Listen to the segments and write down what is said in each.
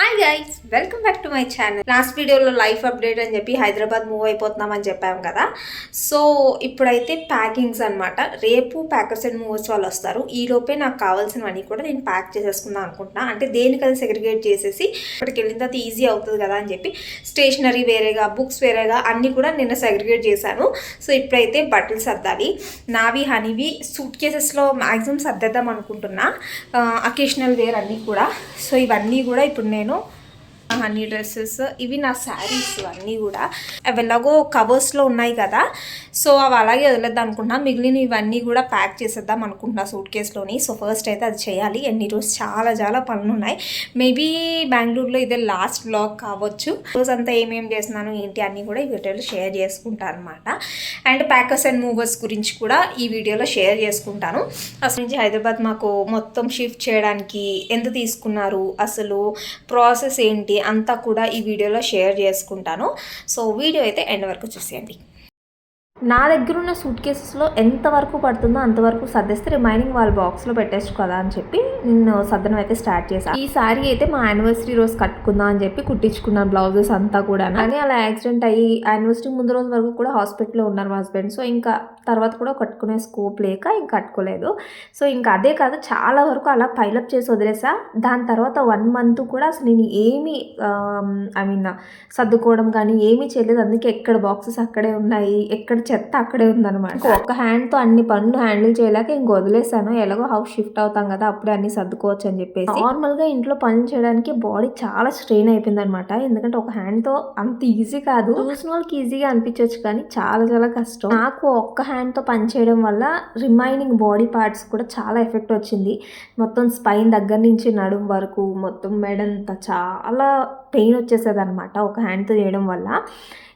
Hi guys, welcome back to my channel. Last వీడియోలో life update అని చెప్పి Hyderabad move అయిపోతున్నామని చెప్పాము కదా. సో ఇప్పుడైతే ప్యాకింగ్స్ అనమాట. రేపు ప్యాకర్స్ అండ్ మూవర్స్ వాళ్ళు వస్తారు. ఈ లోపే నాకు కావాల్సినవన్నీ కూడా నేను ప్యాక్ చేసేసుకుందాం అనుకుంటున్నా. అంటే దేనికి అది సెగ్రిగేట్ చేసేసి ఇక్కడికి వెళ్ళిన తర్వాత ఈజీ అవుతుంది కదా అని చెప్పి స్టేషనరీ వేరేగా, బుక్స్ వేరేగా అన్నీ కూడా నిన్న సెగ్రిగేట్ చేశాను. సో ఇప్పుడైతే బట్టలు సర్దాలి. నావి హనీవి సూట్ కేసెస్లో మ్యాక్సిమం సర్దేద్దాం అనుకుంటున్నా. అకేషనల్ వేర్ అన్నీ కూడా. సో ఇవన్నీ కూడా ఇప్పుడు నేను హనీ డ్రెస్సెస్, ఇవి నా శారీస్ అన్నీ కూడా అవి ఎలాగో కవర్స్లో ఉన్నాయి కదా. సో అవి అలాగే వదిలేద్దాం అనుకుంటున్నా. మిగిలిన ఇవన్నీ కూడా ప్యాక్ చేసేద్దాం అనుకుంటున్నా సూట్ కేసులోని. సో ఫస్ట్ అయితే అది చేయాలి. ఎన్ని రోజు చాలా పనులు ఉన్నాయి. మేబీ బెంగళూరులో ఇదే లాస్ట్ వ్లాగ్ కావచ్చు. రోజంతా ఏమేమి చేస్తున్నాను ఏంటి అన్నీ కూడా ఈ వీడియోలో షేర్ చేసుకుంటాను అనమాట. అండ్ ప్యాకర్స్ అండ్ మూవర్స్ గురించి కూడా ఈ వీడియోలో షేర్ చేసుకుంటాను. అసలు నుంచి హైదరాబాద్ మాకు మొత్తం షిఫ్ట్ చేయడానికి ఎంత తీసుకున్నారు, అసలు ప్రాసెస్ ఏంటి అంతా కూడా ఈ వీడియోలో షేర్ చేసుకుంటాను. సో వీడియో అయితే ఎండ్ వరకు చూసేయండి. నా దగ్గర ఉన్న సూట్ కేసెస్లో ఎంతవరకు పడుతుందో అంతవరకు సర్దేస్తే రిమైనింగ్ వాళ్ళ బాక్స్లో పెట్టేచ్చు కదా అని చెప్పి నేను సర్దనం అయితే స్టార్ట్ చేశాను. ఈ సారీ అయితే మా యానివర్సరీ రోజు కట్టుకుందాం అని చెప్పి కుట్టించుకున్నాను బ్లౌజెస్ అంతా కూడా. కానీ అలా యాక్సిడెంట్ అయ్యి యానివర్సరీ ముందు రోజు వరకు కూడా హాస్పిటల్లో ఉన్నారు మా హస్బెండ్. సో ఇంకా తర్వాత కూడా కట్టుకునే స్కోప్ లేక ఇంకా కట్టుకోలేదు. సో ఇంకా అదే కాదు, చాలా వరకు అలా పైలప్ చేసి వదిలేసా. దాని తర్వాత 1 month కూడా అసలు నేను ఏమీ సర్దుకోవడం కానీ ఏమీ చేయలేదు. అందుకే ఎక్కడ బాక్సెస్ అక్కడే ఉన్నాయి, ఎక్కడ చెత్త అక్కడే ఉందన్నమాట. ఒక్క హ్యాండ్తో అన్ని పనులు హ్యాండిల్ చేయలేక ఇంక వదిలేసాను. ఎలాగో హౌస్ షిఫ్ట్ అవుతాం కదా, అప్పుడే అన్ని సర్దుకోవచ్చు అని చెప్పేసి. నార్మల్గా ఇంట్లో పనులు చేయడానికి బాడీ చాలా స్ట్రెయిన్ అయిపోయింది అనమాట. ఎందుకంటే ఒక హ్యాండ్తో అంత ఈజీ కాదు. చూసిన వాళ్ళకి ఈజీగా అనిపించవచ్చు కానీ చాలా కష్టం. నాకు ఒక్క హ్యాండ్తో పని చేయడం వల్ల రిమైనింగ్ బాడీ పార్ట్స్ కూడా చాలా ఎఫెక్ట్ వచ్చింది. మొత్తం స్పైన్ దగ్గర నుంచి నడుం వరకు మొత్తం మెడంతా చాలా పెయిన్ వచ్చేసేది అనమాట ఒక హ్యాండ్తో చేయడం వల్ల.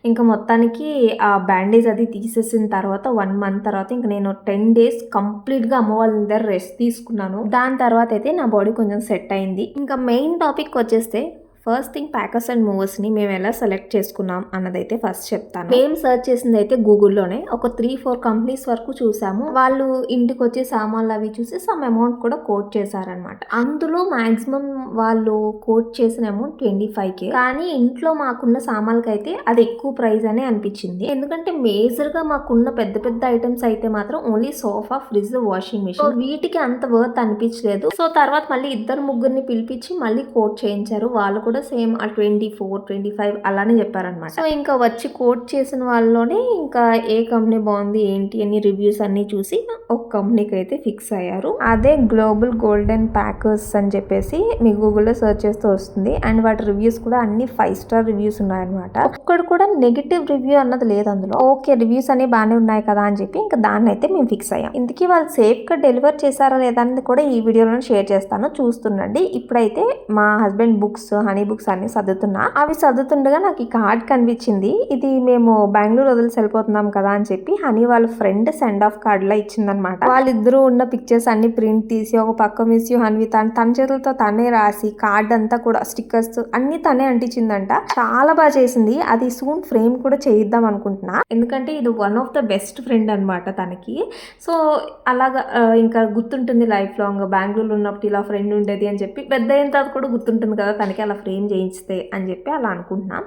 ఇంకా మొత్తానికి ఆ బ్యాండేజ్ అది తీసేసిన తర్వాత 1 month తర్వాత ఇంకా నేను 10 days కంప్లీట్గా అమ్మ వాళ్ళ దగ్గర రెస్ట్ తీసుకున్నాను. దాని తర్వాత అయితే నా బాడీ కొంచెం సెట్ అయింది. ఇంకా మెయిన్ టాపిక్ వచ్చేస్తే ఫస్ట్ థింగ్ ప్యాకర్స్ అండ్ మూవర్స్ని మేము ఎలా సెలెక్ట్ చేసుకున్నాం అన్నదైతే ఫస్ట్ చెప్తాను. మేము సర్చ్ చేసింది అయితే గూగుల్లోనే ఒక 3-4 కంపెనీస్ వరకు చూసాము. వాళ్ళు ఇంటికి వచ్చే సామాన్లు అవి చూసి సమ్ అమౌంట్ కూడా కోట్ చేశారనమాట. అందులో మాక్సిమం వాళ్ళు కోట్ చేసిన అమౌంట్ 25K. కానీ ఇంట్లో మాకున్న సామాన్లకి అయితే అది ఎక్కువ ప్రైస్ అనే అనిపించింది. ఎందుకంటే మేజర్గా మాకున్న పెద్ద ఐటమ్స్ అయితే మాత్రం only sofa, fridge, washing machine, వీటికి అంత వర్త్ అనిపించలేదు. సో తర్వాత మళ్ళీ 2-3 పిలిపించి మళ్ళీ కోట్ చేయించారు. వాళ్ళు కూడా సేమ్ ఆ 24-25 అలానే చెప్పారనమాట. సో ఇంకా వచ్చి కోట్ చేసిన వాళ్ళలోనే ఇంకా ఏ కంపెనీ బాగుంది ఏంటి అని రివ్యూస్ అన్ని చూసి ఒక కంపెనీకి అయితే ఫిక్స్ అయ్యారు. అదే గ్లోబల్ గోల్డెన్ ప్యాకర్స్ అని చెప్పేసి మీ గూగుల్లో సెర్చ్ చేస్తూ వస్తుంది. అండ్ వాటి రివ్యూస్ కూడా అన్ని 5 star రివ్యూస్ ఉన్నాయన్నమాట. ఒక్కడు కూడా నెగిటివ్ రివ్యూ అన్నది లేదు అందులో. ఓకే, రివ్యూస్ అన్ని బాగానే ఉన్నాయి కదా అని చెప్పి ఇంకా దాన్ని అయితే మేము ఫిక్స్ అయ్యాం. ఇందుకీ వాళ్ళు సేఫ్గా డెలివర్ చేశారా లేదా అనేది కూడా ఈ వీడియోలో షేర్ చేస్తాను, చూస్తుండండి. ఇప్పుడైతే మా హస్బెండ్ బుక్స్, హనీ బుక్స్ అన్ని సర్దుతున్నా. అవి సర్దుతుండగా నాకు ఈ కార్డ్ కనిపించింది. ఇది మేము బెంగళూరు వదిలిసి వెళ్ళిపోతున్నాం కదా అని చెప్పి హనీ వాళ్ళ ఫ్రెండ్ సెండ్ ఆఫ్ కార్డ్ లా ఇచ్చిందనమాట. వాళ్ళిద్దరూ ఉన్న పిక్చర్స్ అన్ని ప్రింట్ తీసి ఒక పక్క మిస్ యూ హన్వి తన చేతులతో తనే రాసి కార్డ్ అంతా కూడా స్టిక్కర్స్ అన్ని తనే అంటించిందంట. చాలా బాగా చేసింది. అది సూన్ ఫ్రేమ్ కూడా చేయిద్దాం అనుకుంటున్నా, ఎందుకంటే ఇది one of the best friend అనమాట తనకి. సో అలాగా ఇంకా గుర్తుంటుంది లైఫ్ లాంగ్. బెంగళూరు ఉన్నప్పుడు ఇలా ఫ్రెండ్ ఉండేది అని చెప్పి పెద్ద అయిన తర్వాత కూడా గుర్తుంటుంది కదా తనకి అలా ఫ్రేమ్ చేయిస్తే అని చెప్పి అలా అనుకుంటున్నాం.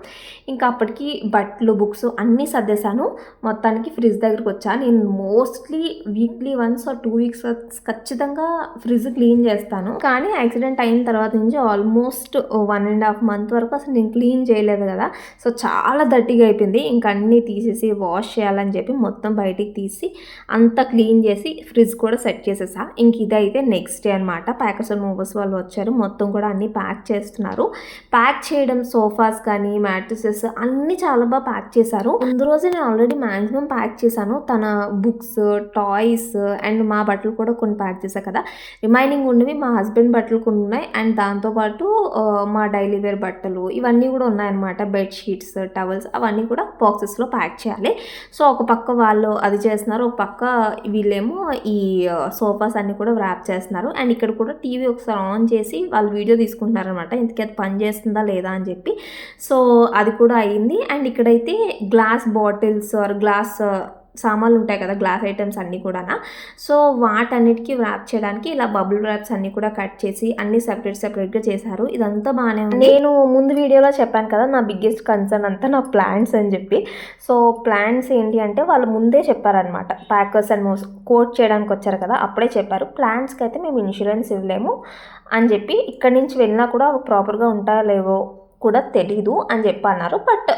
ఇంకా అప్పటికి బట్టలు, బుక్స్ అన్నీ సర్దేశాను. మొత్తానికి ఫ్రిడ్జ్ దగ్గరికి వచ్చా. నేను మోస్ట్లీ వీక్లీ 1 or 2 weeks ఖచ్చితంగా ఫ్రిడ్జ్ క్లీన్ చేస్తాను. కానీ యాక్సిడెంట్ అయిన తర్వాత నుంచి ఆల్మోస్ట్ 1.5 month వరకు అసలు నేను క్లీన్ చేయలేదు కదా. సో చాలా దట్టిగా అయిపోయింది. ఇంకా అన్నీ తీసేసి వాష్ చేయాలని చెప్పి మొత్తం బయటికి తీసి అంతా క్లీన్ చేసి ఫ్రిడ్జ్ కూడా సెట్ చేసేసా. ఇంక ఇదైతే నెక్స్ట్ డే అనమాట. ప్యాకర్స్ అండ్ మూవర్స్ వాళ్ళు వచ్చారు. మొత్తం కూడా అన్నీ ప్యాక్ చేస్తున్నారు. ప్యాక్ చేయడం, సోఫాస్ కానీ మ్యాట్రసెస్ అన్నీ చాలా బాగా ప్యాక్ చేశారు. ముందు రోజు నేను ఆల్రెడీ మ్యాక్సిమం ప్యాక్ చేశాను. తన బుక్స్, టాయ్స్ అండ్ మా బట్టలు కూడా కొన్ని ప్యాక్ చేశాను కదా. రిమైనింగ్ ఉన్నవి మా హస్బెండ్ బట్టలు కొన్ని ఉన్నాయి. అండ్ దాంతోపాటు మా డైలీ వేర్ బట్టలు ఇవన్నీ కూడా ఉన్నాయన్నమాట. బెడ్షీట్స్, టవల్స్ అవన్నీ కూడా బాక్సెస్లో ప్యాక్ చేయాలి. సో ఒక పక్క వాళ్ళు అది చేస్తున్నారు, ఒక పక్క వీళ్ళేమో ఈ సోఫాస్ అన్ని కూడా ర్యాప్ చేస్తున్నారు. అండ్ ఇక్కడ కూడా టీవీ ఒకసారి ఆన్ చేసి వాళ్ళు వీడియో తీసుకుంటున్నారు అనమాట, ఇంతకీ అది పని చేస్తుందా లేదా అని చెప్పి. సో అది కూడా అయింది. అండ్ ఇక్కడైతే గ్లాస్ బాటిల్స్ ఆర్ గ్లాస్ సామాన్లు ఉంటాయి కదా, గ్లాస్ ఐటమ్స్ అన్నీ కూడా. సో వాటన్నిటికీ ర్యాప్ చేయడానికి ఇలా బబుల్ ర్యాప్స్ అన్నీ కూడా కట్ చేసి అన్నీ సెపరేట్గా చేశారు. ఇదంతా బాగానే ఉంది. నేను ముందు వీడియోలో చెప్పాను కదా నా బిగ్గెస్ట్ కన్సర్న్ అంతా నా ప్లాంట్స్ అని చెప్పి. సో ప్లాంట్స్ ఏంటి అంటే వాళ్ళు ముందే చెప్పారనమాట, ప్యాకర్స్ అండ్ మోస్ కోట్ చేయడానికి వచ్చారు కదా, అప్పుడే చెప్పారు ప్లాంట్స్కి అయితే మేము ఇన్సూరెన్స్ ఇవ్వలేము అని చెప్పి, ఇక్కడి నుంచి వెళ్ళినా కూడా అవి ప్రాపర్గా ఉంటాయో లేవో కూడా తెలీదు అని చెప్పి అన్నారు. బట్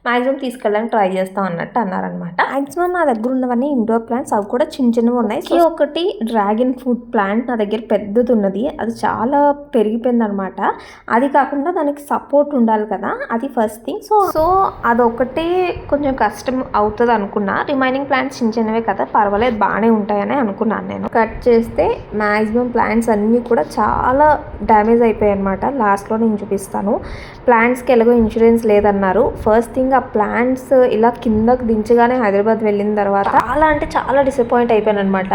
మ్యాక్సిమం తీసుకెళ్ళడానికి ట్రై చేస్తాం అన్నట్టు అన్నారనమాట. మ్యాక్సిమం నా దగ్గర ఉన్నవన్నీ ఇండోర్ ప్లాంట్స్, అవి కూడా చిన్నవి ఉన్నాయి. సో ఒకటి డ్రాగన్ ఫ్రూట్ ప్లాంట్ నా దగ్గర పెద్దది ఉన్నది, అది చాలా పెరిగిపోయింది అనమాట. అది కాకుండా దానికి సపోర్ట్ ఉండాలి కదా, అది ఫస్ట్ థింగ్. సో అదొకటే కొంచెం కష్టం అవుతుంది అనుకున్నా. రిమైనింగ్ ప్లాంట్స్ చిన్నవే కదా, పర్వాలేదు బాగానే ఉంటాయని అనుకున్నాను నేను. కట్ చేస్తే మ్యాక్సిమం ప్లాంట్స్ అన్నీ కూడా చాలా డ్యామేజ్ అయిపోయాయి అనమాట. లాస్ట్లో నేను చూపిస్తాను. ప్లాంట్స్కి ఎలాగో ఇన్సూరెన్స్ లేదన్నారు. ఫస్ట్ థింగ్ ఆ ప్లాంట్స్ ఇలా కిందకు దించగానే హైదరాబాద్ వెళ్ళిన తర్వాత చాలా అంటే చాలా డిసప్పాయింట్ అయిపోయాను అనమాట.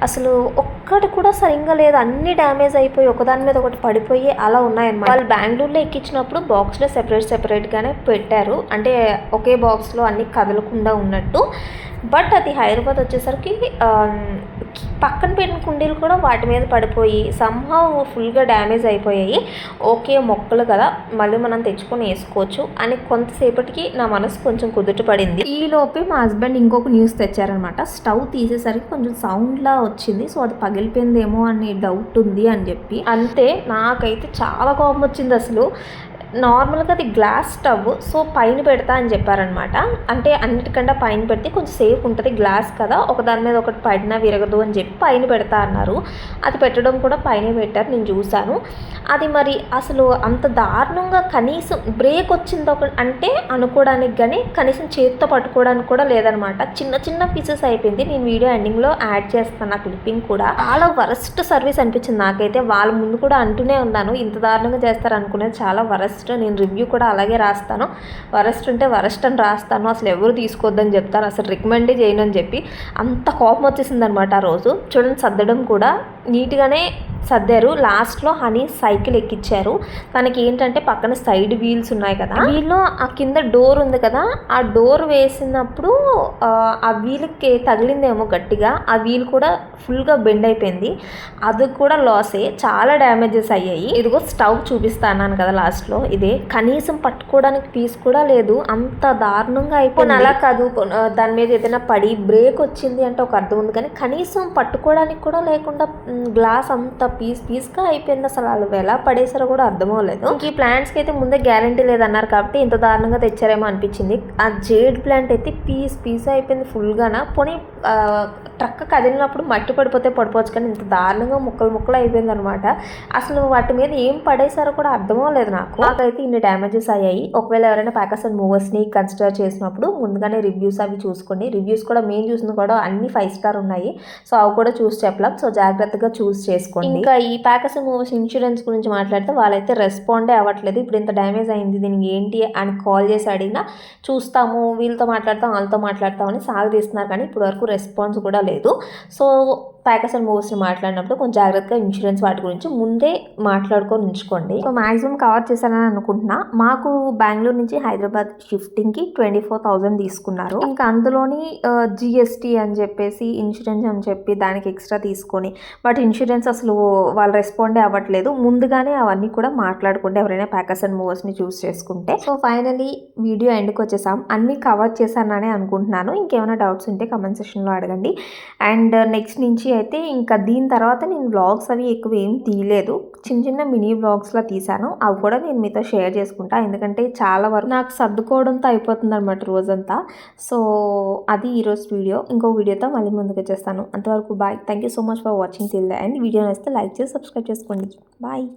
అసలు ఒక్కటి కూడా సరిగ్గా లేదు, అన్ని డ్యామేజ్ అయిపోయి ఒకదాని మీద ఒకటి పడిపోయి అలా ఉన్నాయన్నమాట. వాళ్ళు బెంగళూరులో ఎక్కించినప్పుడు బాక్స్లో సెపరేట్గానే పెట్టారు, అంటే ఒకే బాక్స్లో అన్ని కదలకుండా ఉన్నట్టు. బట్ అది హైదరాబాద్ వచ్చేసరికి పక్కన పెట్టిన కుండీలు కూడా వాటి మీద పడిపోయి సంహవ్ ఫుల్గా డ్యామేజ్ అయిపోయాయి. ఓకే మొక్కలు కదా మళ్ళీ మనం తెచ్చుకొని వేసుకోవచ్చు అని కొంతసేపటికి నా మనసు కొంచెం కుదుట పడింది. ఈలోపే మా హస్బెండ్ ఇంకొక న్యూస్ తెచ్చారనమాట. స్టవ్ తీసేసరికి కొంచెం సౌండ్లా వచ్చింది, సో అది పగిలిపోయిందేమో అని డౌట్ ఉంది అని చెప్పి. అంతే, నాకైతే చాలా కోపం వచ్చింది అసలు. నార్మల్గా అది గ్లాస్ స్టవ్, సో పైన పెడతా అని చెప్పారనమాట. అంటే అన్నిటికంటే పైన పెడితే కొంచెం సేఫ్ ఉంటుంది, గ్లాస్ కదా, ఒకదాని మీద ఒకటి పడినా విరగదు అని చెప్పి పైన పెడతా అన్నారు. అది పెట్టడం కూడా పైన పెట్టారు, నేను చూశాను. అది మరి అసలు అంత దారుణంగా కనీసం బ్రేక్ వచ్చింది ఒక అంటే అనుకోవడానికి కానీ కనీసం చేతితో పట్టుకోవడానికి కూడా లేదనమాట. చిన్న పీసెస్ అయిపోయింది. నేను వీడియో ఎండింగ్లో యాడ్ చేస్తాను ఆ క్లిప్పింగ్ కూడా. చాలా వరస్ట్ సర్వీస్ అనిపించింది నాకైతే. వాళ్ళ ముందు కూడా అంటూనే ఉన్నాను, ఇంత దారుణంగా చేస్తారు అనుకునేది చాలా వరస్ట్. నేను రివ్యూ కూడా అలాగే రాస్తాను, వరస్ట్ ఉంటే వరస్ట్ అని రాస్తాను, అసలు ఎవరు తీసుకోవద్దని చెప్తాను, అసలు రికమెండే చేయను అని చెప్పి. అంత కోపం వచ్చేసింది అనమాట ఆ రోజు. చూడండి, సర్దడం కూడా నీట్గానే సర్దారు. లాస్ట్లో హనీ సైకిల్ ఎక్కించారు. తనకి ఏంటంటే పక్కన సైడ్ వీల్స్ ఉన్నాయి కదా, వీల్లో ఆ కింద డోర్ ఉంది కదా, ఆ డోర్ వేసినప్పుడు ఆ వీల్కి తగిలిందేమో గట్టిగా, ఆ వీల్ కూడా ఫుల్గా బెండ్ అయిపోయింది. అది కూడా లాసే, చాలా డ్యామేజెస్ అయ్యాయి. ఇదిగో స్టవ్ చూపిస్తాను కదా లాస్ట్లో, ఇదే కనీసం పట్టుకోవడానికి పీస్ కూడా లేదు, అంత దారుణంగా అయిపోయింది. అలా కాదు, దాని మీద ఏదైనా పడి బ్రేక్ వచ్చింది అంటే ఒక అర్థం ఉంది, కానీ కనీసం పట్టుకోవడానికి కూడా లేకుండా గ్లాస్ అంత పీస్గా అయిపోయింది. అసలు వాళ్ళు ఎలా పడేసారో కూడా అర్థమవలేదు. ఈ ప్లాంట్స్కి అయితే ముందే గ్యారంటీ లేదన్నారు కాబట్టి ఇంత దారుణంగా తెచ్చారేమో అనిపించింది. ఆ జేడ్ ప్లాంట్ అయితే పీస్ అయిపోయింది ఫుల్గానా. పోనీ ట్రక్ కదిలినప్పుడు మట్టి పడిపోవచ్చు, కానీ ఇంత దారుణంగా ముక్కలు అయిపోయింది అనమాట. అసలు వాటి మీద ఏం పడేసారో కూడా అర్థమవలేదు నాకైతే ఇన్ని డ్యామేజెస్ అయ్యాయి. ఒకవేళ ఎవరైనా ప్యాకర్స్ అండ్ మూవర్స్ని కన్సిడర్ చేసినప్పుడు ముందుగానే రివ్యూస్ అవి చూసుకోండి. రివ్యూస్ కూడా మేము చూసిన కూడా అన్ని 5 స్టార్ ఉన్నాయి, సో అవి కూడా చూసి చెప్పలేం. సో జాగ్రత్తగా చూస్ చేసుకోండి. ఇంకా ఈ ప్యాకర్స్ అండ్ మూవర్స్ ఇన్సూరెన్స్ గురించి మాట్లాడితే వాళ్ళైతే రెస్పాండే అవ్వట్లేదు. ఇప్పుడు ఇంత డ్యామేజ్ అయింది, దీనికి ఏంటి అని కాల్ చేసి అడిగినా చూస్తాము, వీళ్ళతో మాట్లాడతాం వాళ్ళతో మాట్లాడతామని సాగదీస్తున్నారు, కానీ ఇప్పుడు వరకు రెస్పాన్స్ కూడా లేదు. సో ప్యాకర్స్ అండ్ మూవర్స్ని మాట్లాడినప్పుడు కొంచెం జాగ్రత్తగా ఇన్సూరెన్స్ వాటి గురించి ముందే మాట్లాడుకొని ఉంచుకోండి. సో మ్యాక్సిమం కవర్ చేశానని అనుకుంటున్నా. మాకు బెంగళూరు నుంచి హైదరాబాద్ షిఫ్టింగ్కి 24,000 తీసుకున్నారు. ఇంకా అందులోని జిఎస్టీ అని చెప్పేసి ఇన్సూరెన్స్ అని చెప్పి దానికి ఎక్స్ట్రా తీసుకొని, బట్ ఇన్సూరెన్స్ అసలు వాళ్ళు రెస్పాండే అవ్వట్లేదు. ముందుగానే అవన్నీ కూడా మాట్లాడుకుంటే ఎవరైనా ప్యాకర్స్ అండ్ మూవర్స్ని చూస్ చేసుకుంటే. సో ఫైనలీ వీడియో ఎండ్కి వచ్చేసాం. అన్నీ కవర్ చేశానని అనుకుంటున్నాను. ఇంకేమైనా డౌట్స్ ఉంటే కమెంట్ సెక్షన్లో అడగండి. అండ్ నెక్స్ట్ నుంచి అయితే ఇంకా దీని తర్వాత నేను వ్లాగ్స్ అవి ఎక్కువ ఏం తీయలేదు, చిన్న మినీ వ్లాగ్స్లా తీసాను. అవి కూడా నేను మీతో షేర్ చేసుకుంటా, ఎందుకంటే చాలా వరకు నాకు సర్దుకోవడంతో అయిపోతుంది అనమాట రోజంతా. సో అది ఈరోజు వీడియో. ఇంకో వీడియోతో మళ్ళీ ముందుకు వచ్చేస్తాను. అంతవరకు bye. Thank you so much for watching till the end. Video నచ్చితే లైక్ చేసి సబ్స్క్రైబ్ చేసుకోండి. బాయ్.